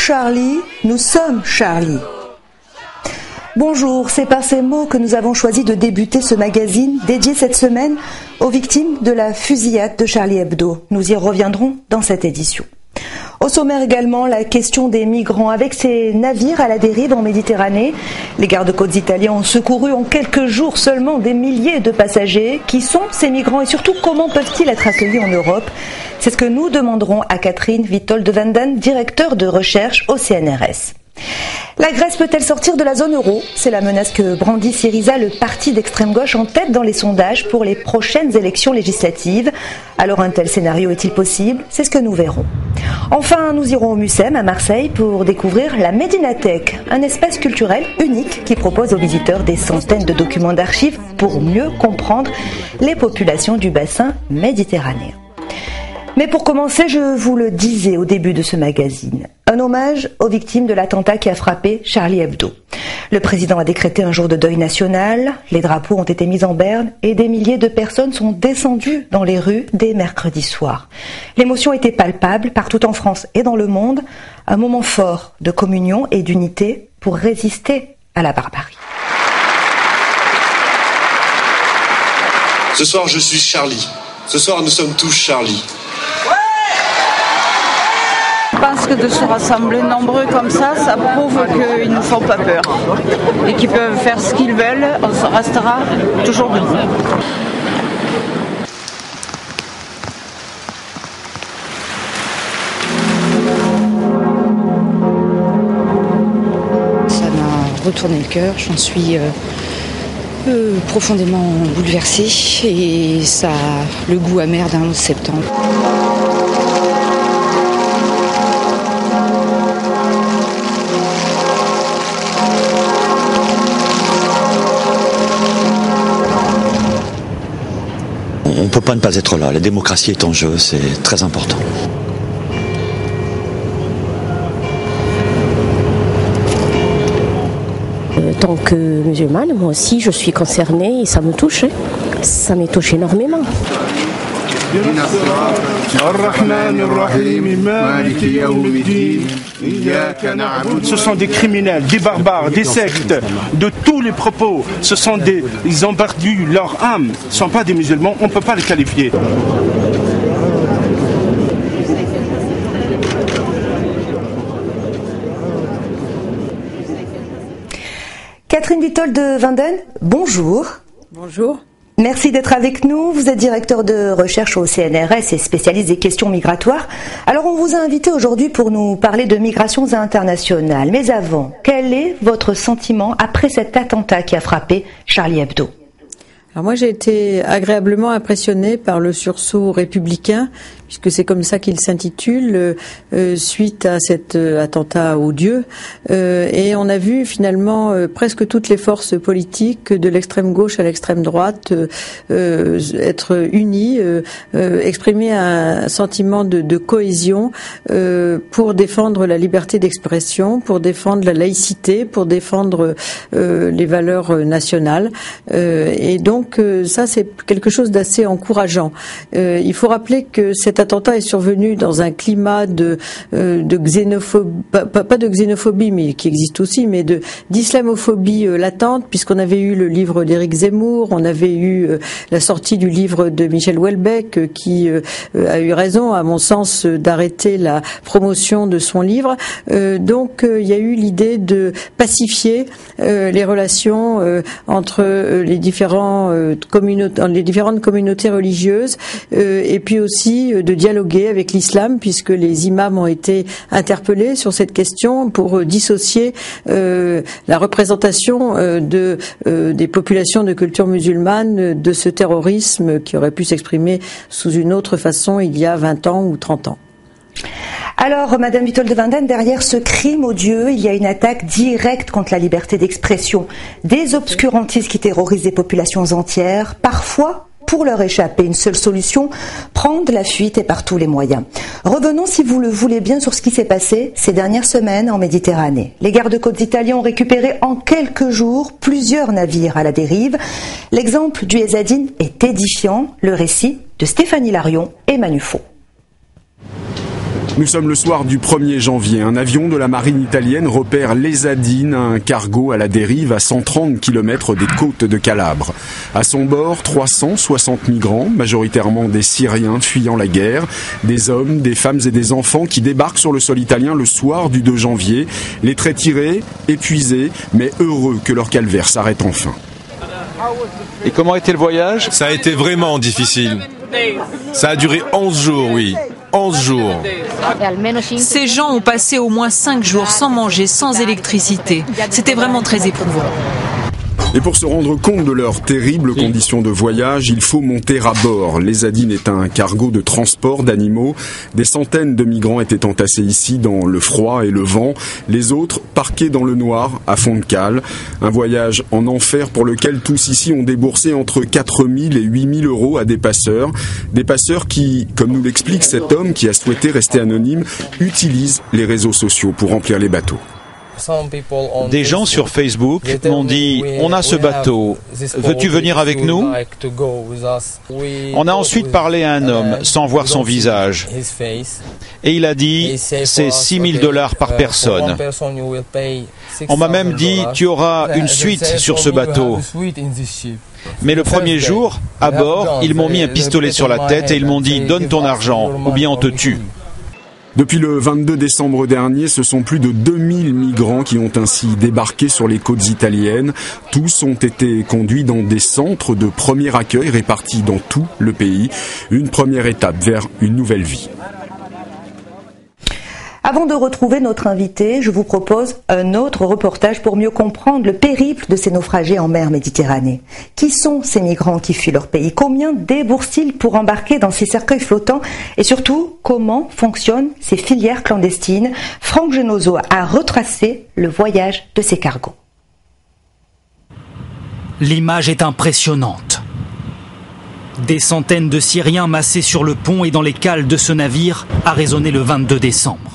Charlie, nous sommes Charlie. Bonjour, c'est par ces mots que nous avons choisi de débuter ce magazine dédié cette semaine aux victimes de la fusillade de Charlie Hebdo. Nous y reviendrons dans cette édition. Au sommaire également, la question des migrants avec ces navires à la dérive en Méditerranée. Les gardes-côtes italiens ont secouru en quelques jours seulement des milliers de passagers. Qui sont ces migrants et surtout comment peuvent-ils être accueillis en Europe? C'est ce que nous demanderons à Catherine Witold de Vanden, directeur de recherche au CNRS. La Grèce peut-elle sortir de la zone euro? C'est la menace que brandit Syriza, le parti d'extrême gauche en tête dans les sondages pour les prochaines élections législatives. Alors un tel scénario est-il possible? C'est ce que nous verrons. Enfin, nous irons au Mucem à Marseille pour découvrir la Médinathèque, un espace culturel unique qui propose aux visiteurs des centaines de documents d'archives pour mieux comprendre les populations du bassin méditerranéen. Mais pour commencer, je vous le disais au début de ce magazine, un hommage aux victimes de l'attentat qui a frappé Charlie Hebdo. Le président a décrété un jour de deuil national, les drapeaux ont été mis en berne et des milliers de personnes sont descendues dans les rues dès mercredi soir. L'émotion était palpable partout en France et dans le monde, un moment fort de communion et d'unité pour résister à la barbarie. Ce soir, je suis Charlie. Ce soir, nous sommes tous Charlie. Je pense que de se rassembler nombreux comme ça prouve qu'ils ne font pas peur et qu'ils peuvent faire ce qu'ils veulent, on restera toujours debout. Ça m'a retourné le cœur, j'en suis profondément bouleversée et ça a le goût amer d'un 11 septembre. On ne peut pas ne pas être là. La démocratie est en jeu, c'est très important. En tant que musulmane, moi aussi, je suis concernée et ça me touche. Ça me touche énormément. Ce sont des criminels, des barbares, des sectes, de tous les propos. Ils ont perdu leur âme. Ce ne sont pas des musulmans, on ne peut pas les qualifier. Catherine Witold de Vanden, bonjour. Bonjour. Merci d'être avec nous. Vous êtes directeur de recherche au CNRS et spécialiste des questions migratoires. Alors on vous a invité aujourd'hui pour nous parler de migrations internationales. Mais avant, quel est votre sentiment après cet attentat qui a frappé Charlie Hebdo? Alors moi j'ai été agréablement impressionnée par le sursaut républicain, puisque c'est comme ça qu'il s'intitule, suite à cet attentat odieux. Et on a vu finalement presque toutes les forces politiques, de l'extrême gauche à l'extrême droite, être unies, exprimer un sentiment de cohésion pour défendre la liberté d'expression, pour défendre la laïcité, pour défendre les valeurs nationales. Et donc ça c'est quelque chose d'assez encourageant. Il faut rappeler que cet attentat est survenu dans un climat de xénophobie, pas de xénophobie, mais qui existe aussi, mais d'islamophobie latente, puisqu'on avait eu le livre d'Éric Zemmour, on avait eu la sortie du livre de Michel Houellebecq, qui a eu raison, à mon sens, d'arrêter la promotion de son livre. Donc il y a eu l'idée de pacifier les relations entre les différentes communautés religieuses, et puis aussi de dialoguer avec l'islam, puisque les imams ont été interpellés sur cette question pour dissocier la représentation des populations de culture musulmane de ce terrorisme qui aurait pu s'exprimer sous une autre façon il y a 20 ans ou 30 ans. Alors, Madame Witold de Vanden, derrière ce crime odieux, il y a une attaque directe contre la liberté d'expression. Des obscurantistes qui terrorisent des populations entières, parfois pour leur échapper. Une seule solution, prendre la fuite et par tous les moyens. Revenons, si vous le voulez bien, sur ce qui s'est passé ces dernières semaines en Méditerranée. Les gardes-côtes italiens ont récupéré en quelques jours plusieurs navires à la dérive. L'exemple du Ezadine est édifiant. Le récit de Stéphanie Larion et Manu Faux. Nous sommes le soir du 1er janvier. Un avion de la marine italienne repère l'Esadine, un cargo à la dérive à 130 km des côtes de Calabre. À son bord, 360 migrants, majoritairement des Syriens fuyant la guerre, des hommes, des femmes et des enfants qui débarquent sur le sol italien le soir du 2 janvier, les traits tirés, épuisés, mais heureux que leur calvaire s'arrête enfin. Et comment était le voyage ? Ça a été vraiment difficile. Ça a duré 11 jours, oui. 11 jours. Ces gens ont passé au moins 5 jours sans manger, sans électricité. C'était vraiment très éprouvant. Et pour se rendre compte de leurs terribles conditions de voyage, il faut monter à bord. L'Esadine est un cargo de transport d'animaux. Des centaines de migrants étaient entassés ici dans le froid et le vent. Les autres parqués dans le noir, à fond de cale. Un voyage en enfer pour lequel tous ici ont déboursé entre 4 000 et 8 000 euros à des passeurs. Des passeurs qui, comme nous l'explique cet homme qui a souhaité rester anonyme, utilisent les réseaux sociaux pour remplir les bateaux. Des gens sur Facebook m'ont dit « On a ce bateau, veux-tu venir avec nous ?» On a ensuite parlé à un homme sans voir son visage et il a dit « C'est 6 000 $ par personne ». On m'a même dit « Tu auras une suite sur ce bateau ». Mais le premier jour, à bord, ils m'ont mis un pistolet sur la tête et ils m'ont dit « Donne ton argent ou bien on te tue ». Depuis le 22 décembre dernier, ce sont plus de 2000 migrants qui ont ainsi débarqué sur les côtes italiennes. Tous ont été conduits dans des centres de premier accueil répartis dans tout le pays. Une première étape vers une nouvelle vie. Avant de retrouver notre invité, je vous propose un autre reportage pour mieux comprendre le périple de ces naufragés en mer Méditerranée. Qui sont ces migrants qui fuient leur pays? Combien déboursent-ils pour embarquer dans ces cercueils flottants? Et surtout, comment fonctionnent ces filières clandestines? Franck Genozo a retracé le voyage de ces cargos. L'image est impressionnante. Des centaines de Syriens massés sur le pont et dans les cales de ce navire a résonné le 22 décembre.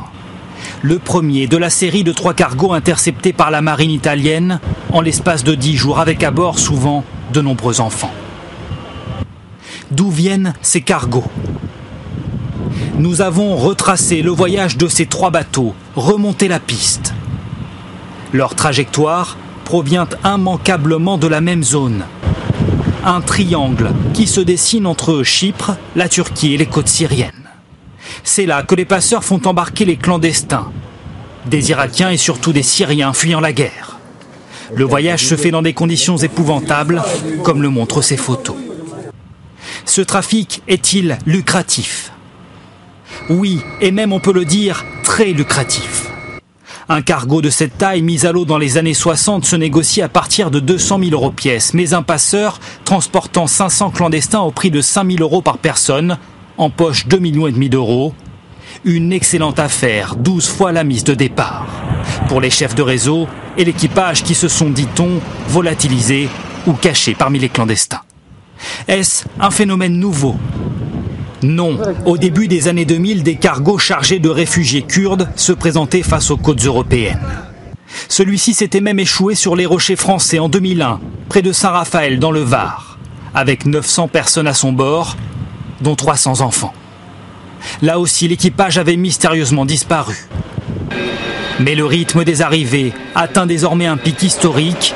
Le premier de la série de 3 cargos interceptés par la marine italienne en l'espace de 10 jours, avec à bord souvent de nombreux enfants. D'où viennent ces cargos? Nous avons retracé le voyage de ces 3 bateaux, remonté la piste. Leur trajectoire provient immanquablement de la même zone. Un triangle qui se dessine entre Chypre, la Turquie et les côtes syriennes. C'est là que les passeurs font embarquer les clandestins, des Irakiens et surtout des Syriens fuyant la guerre. Le voyage se fait dans des conditions épouvantables, comme le montrent ces photos. Ce trafic est-il lucratif? Oui, et même on peut le dire, très lucratif. Un cargo de cette taille mis à l'eau dans les années 60 se négocie à partir de 200 000 € pièce, mais un passeur transportant 500 clandestins au prix de 5 000 € par personne, en poche 2,5 millions d'euros. Une excellente affaire, 12 fois la mise de départ. Pour les chefs de réseau et l'équipage qui se sont, dit-on, volatilisés ou cachés parmi les clandestins. Est-ce un phénomène nouveau? Non. Au début des années 2000, des cargos chargés de réfugiés kurdes se présentaient face aux côtes européennes. Celui-ci s'était même échoué sur les rochers français en 2001, près de Saint-Raphaël dans le Var, avec 900 personnes à son bord, dont 300 enfants. Là aussi, l'équipage avait mystérieusement disparu. Mais le rythme des arrivées atteint désormais un pic historique.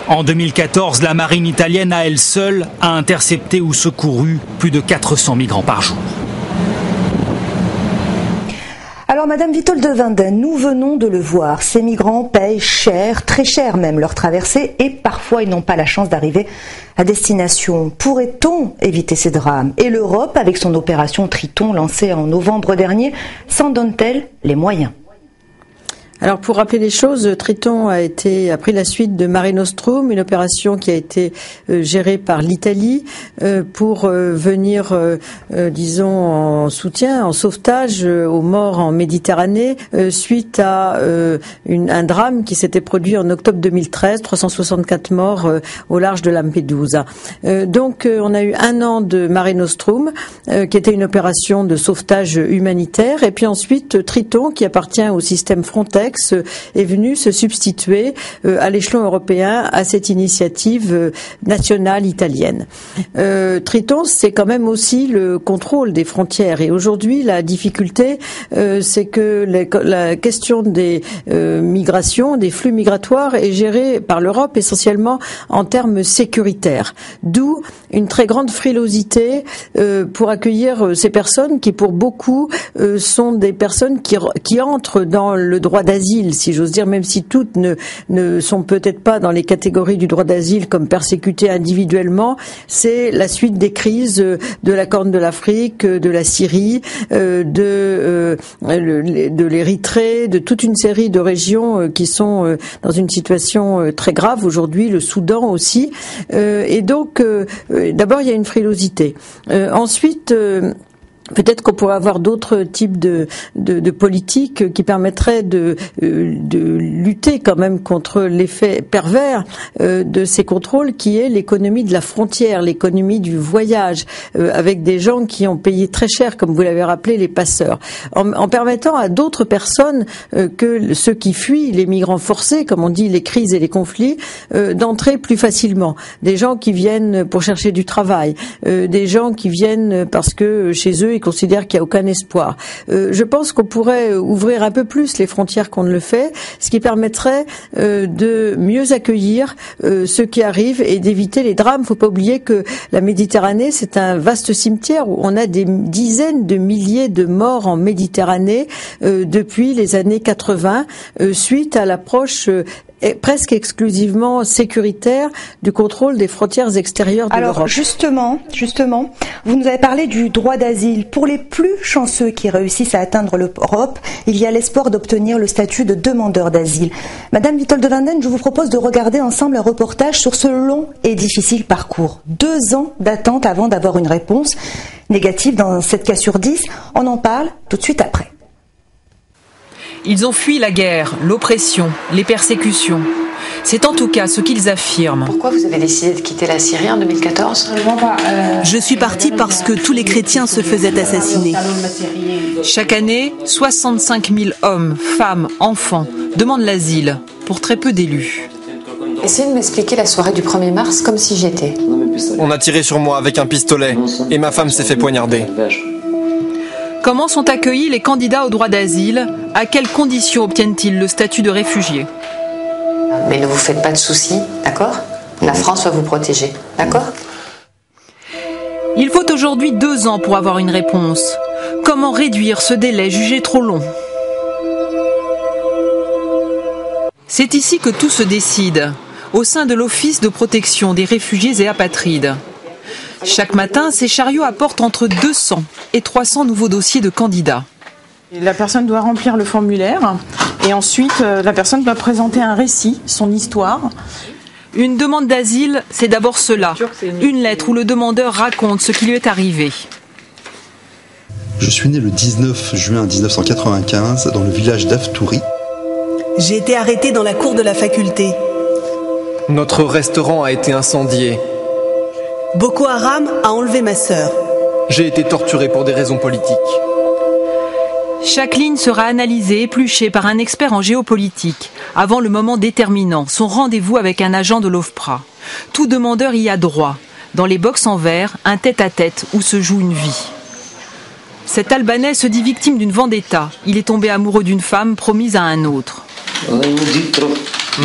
En 2014, la marine italienne à elle seule a intercepté ou secouru plus de 400 migrants par jour. Alors Madame Vitol de Vinden, nous venons de le voir, ces migrants payent cher, très cher même leur traversée et parfois ils n'ont pas la chance d'arriver à destination. Pourrait-on éviter ces drames? Et l'Europe, avec son opération Triton lancée en novembre dernier, s'en donne-t-elle les moyens? Alors pour rappeler les choses, Triton a pris la suite de Mare Nostrum, une opération qui a été gérée par l'Italie pour venir, disons, en soutien, en sauvetage aux morts en Méditerranée suite à un drame qui s'était produit en octobre 2013, 364 morts au large de Lampedusa. Donc on a eu 1 an de Mare Nostrum qui était une opération de sauvetage humanitaire et puis ensuite Triton qui appartient au système Frontex Frontex est venu se substituer à l'échelon européen à cette initiative nationale italienne. Triton, c'est quand même aussi le contrôle des frontières. Et aujourd'hui, la difficulté, c'est que la question des migrations, des flux migratoires est gérée par l'Europe essentiellement en termes sécuritaires. D'où une très grande frilosité pour accueillir ces personnes qui, pour beaucoup, sont des personnes qui entrent dans le droit d'asile, si j'ose dire, même si toutes ne sont peut-être pas dans les catégories du droit d'asile comme persécutées individuellement. C'est la suite des crises de la Corne de l'Afrique, de la Syrie, de l'Érythrée, de toute une série de régions qui sont dans une situation très grave aujourd'hui, le Soudan aussi. Et donc, d'abord, il y a une frilosité. Ensuite, peut-être qu'on pourrait avoir d'autres types de politiques qui permettraient de lutter quand même contre l'effet pervers de ces contrôles, qui est l'économie de la frontière, l'économie du voyage, avec des gens qui ont payé très cher, comme vous l'avez rappelé, les passeurs, en permettant à d'autres personnes que ceux qui fuient les migrants forcés, comme on dit, les crises et les conflits, d'entrer plus facilement. Des gens qui viennent pour chercher du travail, des gens qui viennent parce que chez eux ils considèrent qu'il n'y a aucun espoir. Je pense qu'on pourrait ouvrir un peu plus les frontières qu'on ne le fait, ce qui permettrait de mieux accueillir ceux qui arrivent et d'éviter les drames. Il ne faut pas oublier que la Méditerranée, c'est un vaste cimetière où on a des dizaines de milliers de morts en Méditerranée depuis les années 80, suite à l'approche presque exclusivement sécuritaire du contrôle des frontières extérieures de l'Europe. Alors justement, vous nous avez parlé du droit d'asile. Pour les plus chanceux qui réussissent à atteindre l'Europe, il y a l'espoir d'obtenir le statut de demandeur d'asile. Madame Witold van den, je vous propose de regarder ensemble un reportage sur ce long et difficile parcours. 2 ans d'attente avant d'avoir une réponse négative dans 7 cas sur 10. On en parle tout de suite après. Ils ont fui la guerre, l'oppression, les persécutions. C'est en tout cas ce qu'ils affirment. Pourquoi vous avez décidé de quitter la Syrie en 2014 ? Je suis partie parce que tous les chrétiens se faisaient assassiner. Chaque année, 65 000 hommes, femmes, enfants demandent l'asile, pour très peu d'élus. Essayez de m'expliquer la soirée du 1er mars comme si j'y étais. On a tiré sur moi avec un pistolet et ma femme s'est fait poignarder. Comment sont accueillis les candidats au droit d'asile ? À quelles conditions obtiennent-ils le statut de réfugié ? Mais ne vous faites pas de soucis, d'accord ? La France va vous protéger, d'accord ? Il faut aujourd'hui 2 ans pour avoir une réponse. Comment réduire ce délai jugé trop long ? C'est ici que tout se décide, au sein de l'Office de protection des réfugiés et apatrides. Chaque matin, ces chariots apportent entre 200 et 300 nouveaux dossiers de candidats. La personne doit remplir le formulaire et ensuite la personne doit présenter un récit, son histoire. Une demande d'asile, c'est d'abord cela, une lettre où le demandeur raconte ce qui lui est arrivé. Je suis né le 19 juin 1995 dans le village d'Aftouri. J'ai été arrêté dans la cour de la faculté. Notre restaurant a été incendié. Boko Haram a enlevé ma sœur. J'ai été torturé pour des raisons politiques. Chaque ligne sera analysée, épluchée par un expert en géopolitique, avant le moment déterminant, son rendez-vous avec un agent de l'OFPRA. Tout demandeur y a droit. Dans les box en verre, un tête-à-tête où se joue une vie. Cet Albanais se dit victime d'une vendetta. Il est tombé amoureux d'une femme promise à un autre.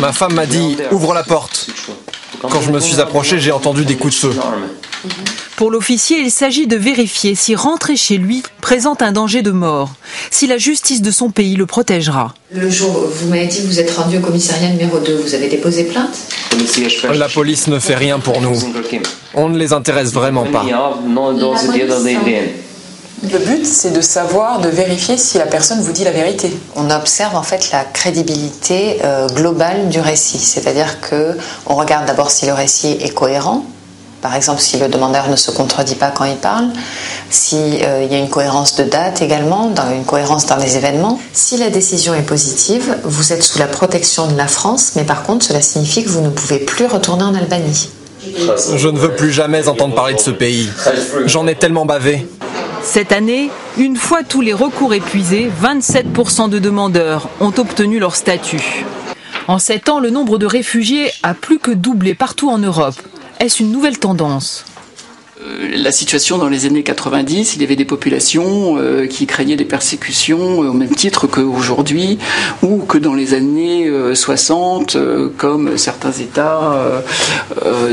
Ma femme m'a dit « Ouvre la porte ». Quand je me suis approché, j'ai entendu des coups de feu. Pour l'officier, il s'agit de vérifier si rentrer chez lui présente un danger de mort, si la justice de son pays le protégera. Le jour où vous m'avez dit que vous êtes rendu au commissariat numéro 2, vous avez déposé plainte ? La police ne fait rien pour nous. On ne les intéresse vraiment pas. Le but, c'est de savoir, de vérifier si la personne vous dit la vérité. On observe en fait la crédibilité globale du récit, c'est-à-dire que on regarde d'abord si le récit est cohérent. Par exemple, si le demandeur ne se contredit pas quand il parle, s'il y a une cohérence de date également, une cohérence dans les événements. Si la décision est positive, vous êtes sous la protection de la France, mais par contre, cela signifie que vous ne pouvez plus retourner en Albanie. Je ne veux plus jamais entendre parler de ce pays. J'en ai tellement bavé. Cette année, une fois tous les recours épuisés, 27% de demandeurs ont obtenu leur statut. En 7 ans, le nombre de réfugiés a plus que doublé partout en Europe. Est-ce une nouvelle tendance ? La situation dans les années 90, il y avait des populations qui craignaient des persécutions au même titre qu'aujourd'hui, ou que dans les années 60, comme certains États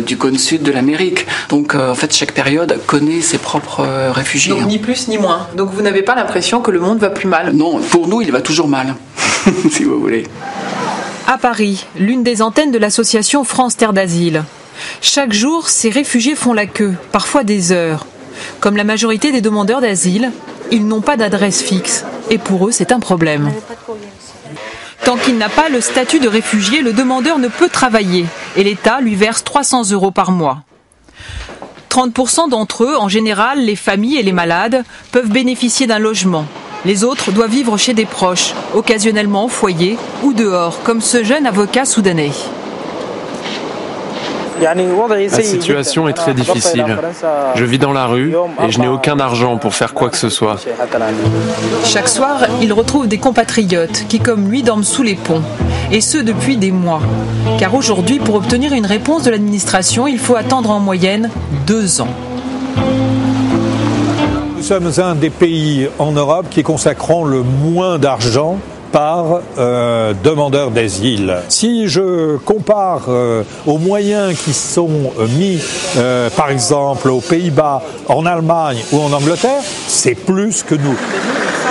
du cône sud de l'Amérique. Donc en fait, chaque période connaît ses propres réfugiés. Donc ni plus ni moins. Donc vous n'avez pas l'impression que le monde va plus mal ? Non, pour nous, il va toujours mal, si vous voulez. À Paris, l'une des antennes de l'association France Terre d'Asile. Chaque jour, ces réfugiés font la queue, parfois des heures. Comme la majorité des demandeurs d'asile, ils n'ont pas d'adresse fixe. Et pour eux, c'est un problème. Tant qu'il n'a pas le statut de réfugié, le demandeur ne peut travailler. Et l'État lui verse 300 € par mois. 30% d'entre eux, en général les familles et les malades, peuvent bénéficier d'un logement. Les autres doivent vivre chez des proches, occasionnellement au foyer ou dehors, comme ce jeune avocat soudanais. La situation est très difficile. Je vis dans la rue et je n'ai aucun argent pour faire quoi que ce soit. Chaque soir, il retrouve des compatriotes qui, comme lui, dorment sous les ponts. Et ce, depuis des mois. Car aujourd'hui, pour obtenir une réponse de l'administration, il faut attendre en moyenne 2 ans. Nous sommes un des pays en Europe qui consacrons le moins d'argent par demandeurs d'asile. Si je compare aux moyens qui sont mis, par exemple, aux Pays-Bas, en Allemagne ou en Angleterre, c'est plus que nous.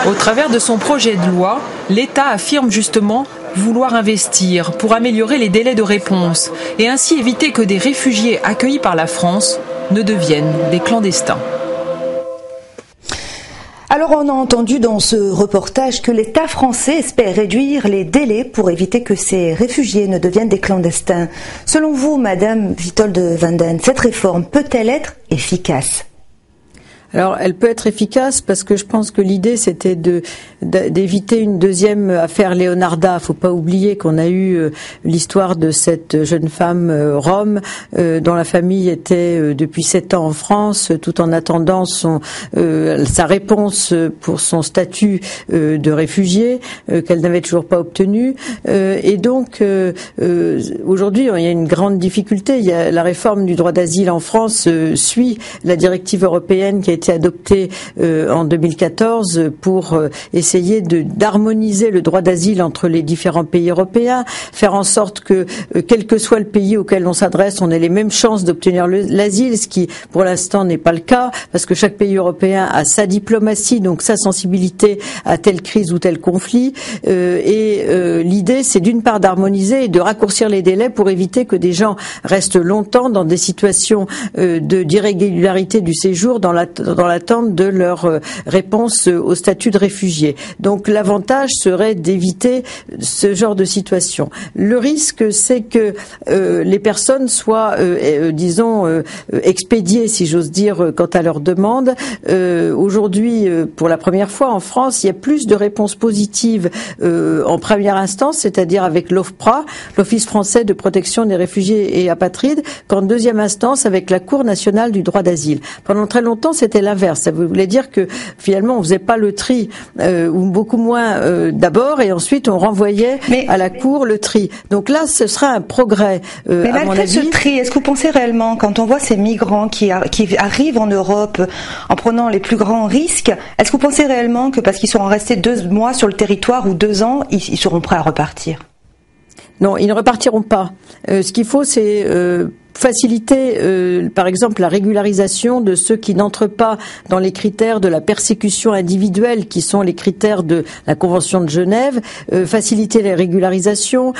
Au travers de son projet de loi, l'État affirme justement vouloir investir pour améliorer les délais de réponse et ainsi éviter que des réfugiés accueillis par la France ne deviennent des clandestins. Alors on a entendu dans ce reportage que l'État français espère réduire les délais pour éviter que ces réfugiés ne deviennent des clandestins. Selon vous, Madame Witold van Den, cette réforme peut-elle être efficace ? Alors, elle peut être efficace parce que je pense que l'idée c'était d'éviter une deuxième affaire Leonarda. Faut pas oublier qu'on a eu l'histoire de cette jeune femme rome dont la famille était depuis 7 ans en France, tout en attendant sa réponse pour son statut de réfugié qu'elle n'avait toujours pas obtenu. Et donc aujourd'hui, il y a une grande difficulté. Il y a la réforme du droit d'asile en France suit la directive européenne qui a été adoptée en 2014 pour essayer d'harmoniser le droit d'asile entre les différents pays européens, faire en sorte que quel que soit le pays auquel on s'adresse, on ait les mêmes chances d'obtenir l'asile, ce qui pour l'instant n'est pas le cas, parce que chaque pays européen a sa diplomatie, donc sa sensibilité à telle crise ou tel conflit, et l'idée c'est d'une part d'harmoniser et de raccourcir les délais pour éviter que des gens restent longtemps dans des situations d'irrégularité du séjour dans l'attente de leur réponse au statut de réfugié. Donc l'avantage serait d'éviter ce genre de situation. Le risque, c'est que les personnes soient, expédiées, si j'ose dire, quant à leur demande. Aujourd'hui, pour la première fois en France, il y a plus de réponses positives en première instance, c'est-à-dire avec l'OFPRA, l'Office français de protection des réfugiés et apatrides, qu'en deuxième instance avec la Cour nationale du droit d'asile. Pendant très longtemps, c'était l'inverse. Ça voulait dire que finalement, on faisait pas le tri, ou beaucoup moins d'abord, et ensuite on renvoyait à la Cour le tri. Donc là, ce sera un progrès. Mais malgré ce tri, est-ce que vous pensez réellement, quand on voit ces migrants qui arrivent en Europe en prenant les plus grands risques, est-ce que vous pensez réellement que parce qu'ils seront restés 2 mois sur le territoire ou 2 ans, ils seront prêts à repartir ? Non, ils ne repartiront pas. Ce qu'il faut, c'est faciliter, par exemple, la régularisation de ceux qui n'entrent pas dans les critères de la persécution individuelle, qui sont les critères de la Convention de Genève, faciliter les régularisations,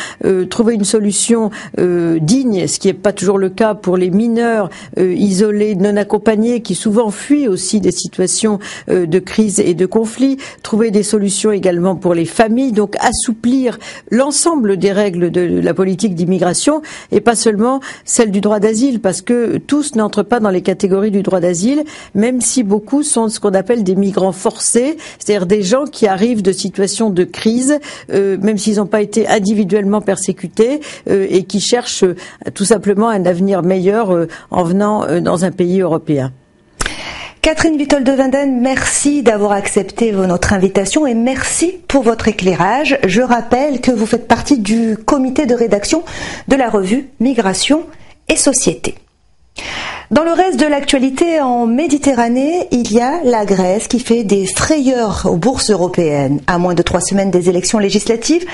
trouver une solution digne, ce qui n'est pas toujours le cas pour les mineurs isolés, non accompagnés, qui souvent fuient aussi des situations de crise et de conflit, trouver des solutions également pour les familles, donc assouplir l'ensemble des règles de la politique d'immigration, et pas seulement celle du droit d'asile, parce que tous n'entrent pas dans les catégories du droit d'asile, même si beaucoup sont ce qu'on appelle des migrants forcés, c'est-à-dire des gens qui arrivent de situations de crise, même s'ils n'ont pas été individuellement persécutés, et qui cherchent tout simplement un avenir meilleur en venant dans un pays européen. Catherine Withold-Wenden, merci d'avoir accepté notre invitation et merci pour votre éclairage. Je rappelle que vous faites partie du comité de rédaction de la revue Migration et Société. Dans le reste de l'actualité en Méditerranée, il y a la Grèce qui fait des frayeurs aux bourses européennes. À moins de 3 semaines des élections législatives,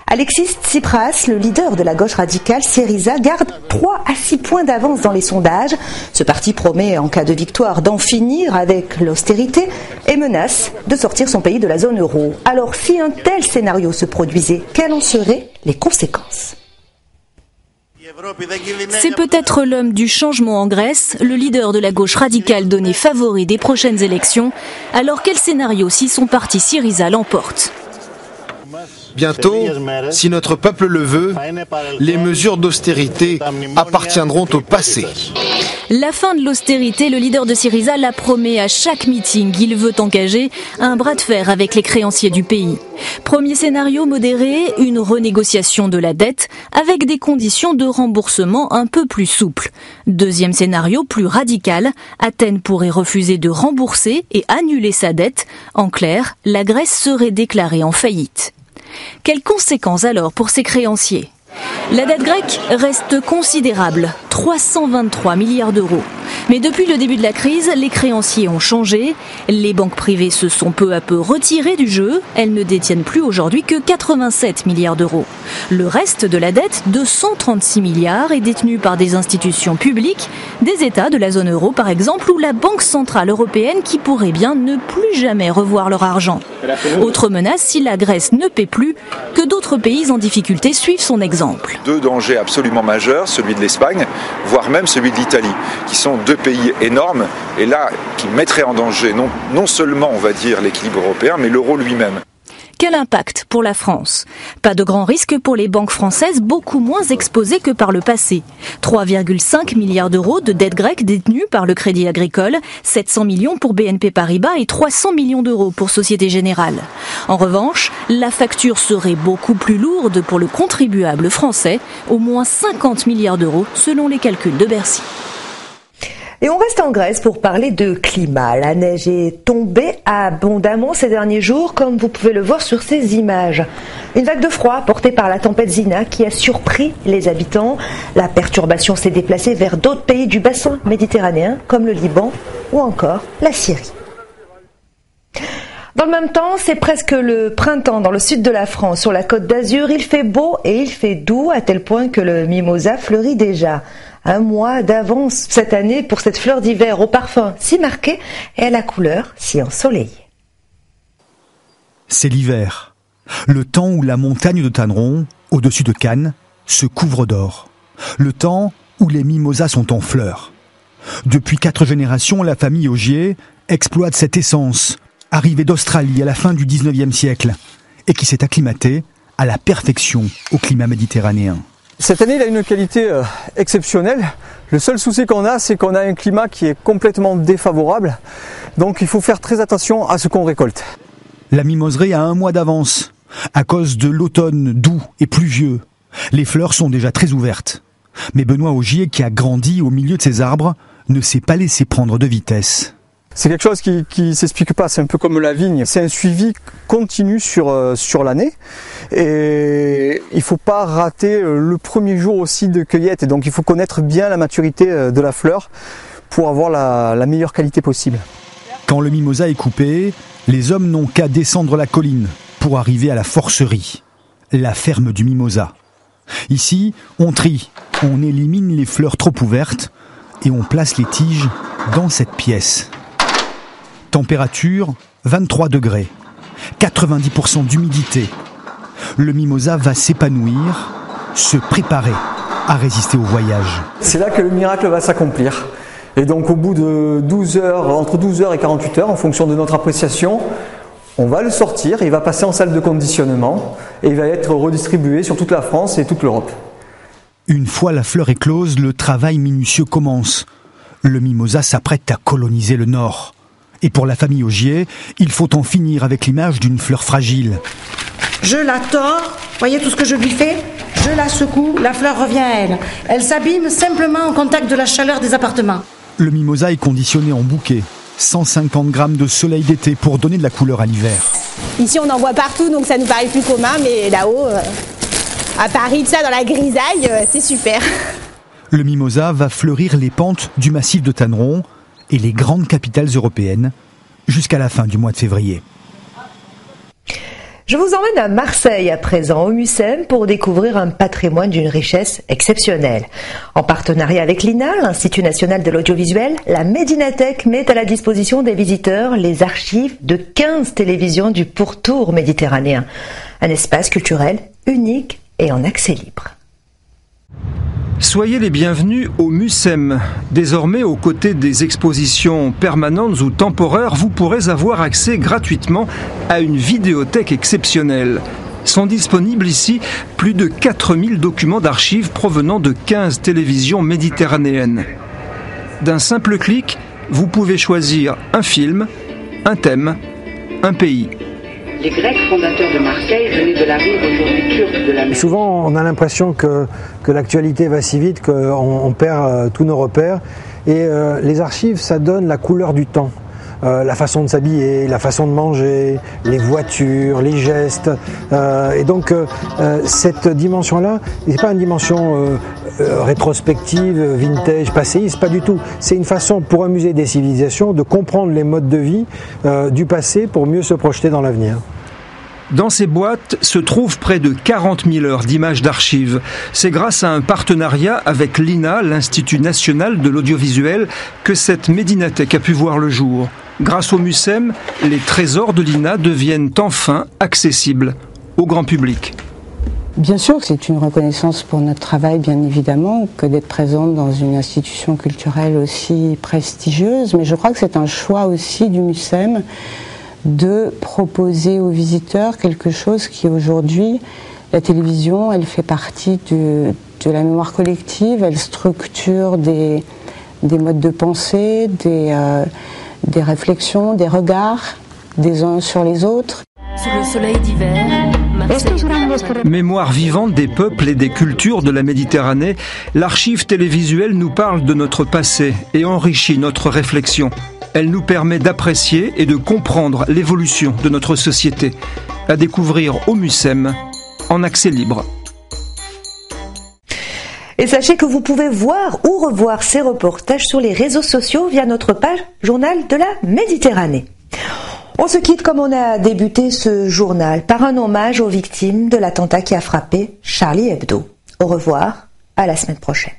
Alexis Tsipras, le leader de la gauche radicale Syriza, garde 3 à 6 points d'avance dans les sondages. Ce parti promet, en cas de victoire, d'en finir avec l'austérité et menace de sortir son pays de la zone euro. Alors, si un tel scénario se produisait, quelles en seraient les conséquences ? C'est peut-être l'homme du changement en Grèce, le leader de la gauche radicale donné favori des prochaines élections. Alors quel scénario si son parti Syriza l'emporte ? Bientôt, si notre peuple le veut, les mesures d'austérité appartiendront au passé. La fin de l'austérité, le leader de Syriza la promet à chaque meeting. Il veut engager un bras de fer avec les créanciers du pays. Premier scénario modéré, une renégociation de la dette avec des conditions de remboursement un peu plus souples. Deuxième scénario, plus radical, Athènes pourrait refuser de rembourser et annuler sa dette. En clair, la Grèce serait déclarée en faillite. Quelles conséquences alors pour ces créanciers ? La dette grecque reste considérable, 323 milliards d'euros. Mais depuis le début de la crise, les créanciers ont changé. Les banques privées se sont peu à peu retirées du jeu. Elles ne détiennent plus aujourd'hui que 87 milliards d'euros. Le reste de la dette, 236 milliards, est détenu par des institutions publiques, des États de la zone euro par exemple, ou la Banque Centrale Européenne qui pourrait bien ne plus jamais revoir leur argent. Autre menace, si la Grèce ne paie plus, que d'autres pays en difficulté suivent son exemple. 2 dangers absolument majeurs, celui de l'Espagne, voire même celui de l'Italie, qui sont 2 pays énormes, et là, qui mettraient en danger non seulement, on va dire, l'équilibre européen, mais l'euro lui-même. Quel impact pour la France ? Pas de grand risque pour les banques françaises, beaucoup moins exposées que par le passé. 3,5 milliards d'euros de dette grecque détenue par le Crédit Agricole, 700 millions pour BNP Paribas et 300 millions d'euros pour Société Générale. En revanche, la facture serait beaucoup plus lourde pour le contribuable français, au moins 50 milliards d'euros selon les calculs de Bercy. Et on reste en Grèce pour parler de climat. La neige est tombée abondamment ces derniers jours, comme vous pouvez le voir sur ces images. Une vague de froid portée par la tempête Zina qui a surpris les habitants. La perturbation s'est déplacée vers d'autres pays du bassin méditerranéen, comme le Liban ou encore la Syrie. Dans le même temps, c'est presque le printemps dans le sud de la France. Sur la côte d'Azur, il fait beau et il fait doux, à tel point que le mimosa fleurit déjà. 1 mois d'avance cette année pour cette fleur d'hiver au parfum si marqué et à la couleur si ensoleillée. C'est l'hiver, le temps où la montagne de Tanneron, au-dessus de Cannes, se couvre d'or. Le temps où les mimosas sont en fleurs. Depuis 4 générations, la famille Augier exploite cette essence, arrivée d'Australie à la fin du 19e siècle, et qui s'est acclimatée à la perfection au climat méditerranéen. Cette année, il a une qualité exceptionnelle. Le seul souci qu'on a, c'est qu'on a un climat qui est complètement défavorable. Donc il faut faire très attention à ce qu'on récolte. La mimoserie a 1 mois d'avance, à cause de l'automne doux et pluvieux. Les fleurs sont déjà très ouvertes. Mais Benoît Augier, qui a grandi au milieu de ces arbres, ne s'est pas laissé prendre de vitesse. C'est quelque chose qui s'explique pas, c'est un peu comme la vigne. C'est un suivi continu sur l'année. Et il faut pas rater le premier jour aussi de cueillette. Et donc il faut connaître bien la maturité de la fleur pour avoir la meilleure qualité possible. Quand le mimosa est coupé, les hommes n'ont qu'à descendre la colline pour arriver à la forcerie, la ferme du mimosa. Ici, on trie, on élimine les fleurs trop ouvertes et on place les tiges dans cette pièce. Température 23 degrés, 90% d'humidité. Le mimosa va s'épanouir, se préparer à résister au voyage. C'est là que le miracle va s'accomplir. Et donc au bout de 12 heures, entre 12 heures et 48 heures, en fonction de notre appréciation, on va le sortir, il va passer en salle de conditionnement et il va être redistribué sur toute la France et toute l'Europe. Une fois la fleur éclose, le travail minutieux commence. Le mimosa s'apprête à coloniser le nord. Et pour la famille Augier, il faut en finir avec l'image d'une fleur fragile. Je la tords, voyez tout ce que je lui fais ? Je la secoue, la fleur revient à elle. Elle s'abîme simplement en contact de la chaleur des appartements. Le mimosa est conditionné en bouquet. 150 grammes de soleil d'été pour donner de la couleur à l'hiver. Ici, on en voit partout, donc ça nous paraît plus commun, mais là-haut, à Paris, tout ça, dans la grisaille, c'est super. Le mimosa va fleurir les pentes du massif de Tanneron et les grandes capitales européennes jusqu'à la fin du mois de février. Je vous emmène à Marseille à présent, au MUSEM, pour découvrir un patrimoine d'une richesse exceptionnelle. En partenariat avec l'INA, l'Institut national de l'audiovisuel, la Médinathèque met à la disposition des visiteurs les archives de 15 télévisions du pourtour méditerranéen. Un espace culturel unique et en accès libre. Soyez les bienvenus au MUSEM. Désormais, aux côtés des expositions permanentes ou temporaires, vous pourrez avoir accès gratuitement à une vidéothèque exceptionnelle. Sont disponibles ici plus de 4000 documents d'archives provenant de 15 télévisions méditerranéennes. D'un simple clic, vous pouvez choisir un film, un thème, un pays. Les Grecs fondateurs de Marseille venaient de la rive aujourd'hui turque de la mer. Souvent, on a l'impression que l'actualité va si vite qu'on perd tous nos repères. Et les archives, ça donne la couleur du temps. La façon de s'habiller, la façon de manger, les voitures, les gestes. Et donc, cette dimension-là, n'est pas une dimension rétrospective, vintage, passéiste, pas du tout. C'est une façon pour un musée des civilisations de comprendre les modes de vie du passé pour mieux se projeter dans l'avenir. Dans ces boîtes se trouvent près de 40 000 heures d'images d'archives. C'est grâce à un partenariat avec l'INA, l'Institut national de l'audiovisuel, que cette médinathèque a pu voir le jour. Grâce au MUSEM, les trésors de l'INA deviennent enfin accessibles au grand public. Bien sûr que c'est une reconnaissance pour notre travail, bien évidemment, que d'être présente dans une institution culturelle aussi prestigieuse, mais je crois que c'est un choix aussi du MUSEM de proposer aux visiteurs quelque chose qui aujourd'hui, la télévision, elle fait partie de la mémoire collective, elle structure des modes de pensée, des réflexions, des regards des uns sur les autres. Sous le soleil d'hiver, Mémoire vivante des peuples et des cultures de la Méditerranée, l'archive télévisuelle nous parle de notre passé et enrichit notre réflexion. Elle nous permet d'apprécier et de comprendre l'évolution de notre société. À découvrir au MUSEM, en accès libre. Et sachez que vous pouvez voir ou revoir ces reportages sur les réseaux sociaux via notre page Journal de la Méditerranée. On se quitte comme on a débuté ce journal par un hommage aux victimes de l'attentat qui a frappé Charlie Hebdo. Au revoir, à la semaine prochaine.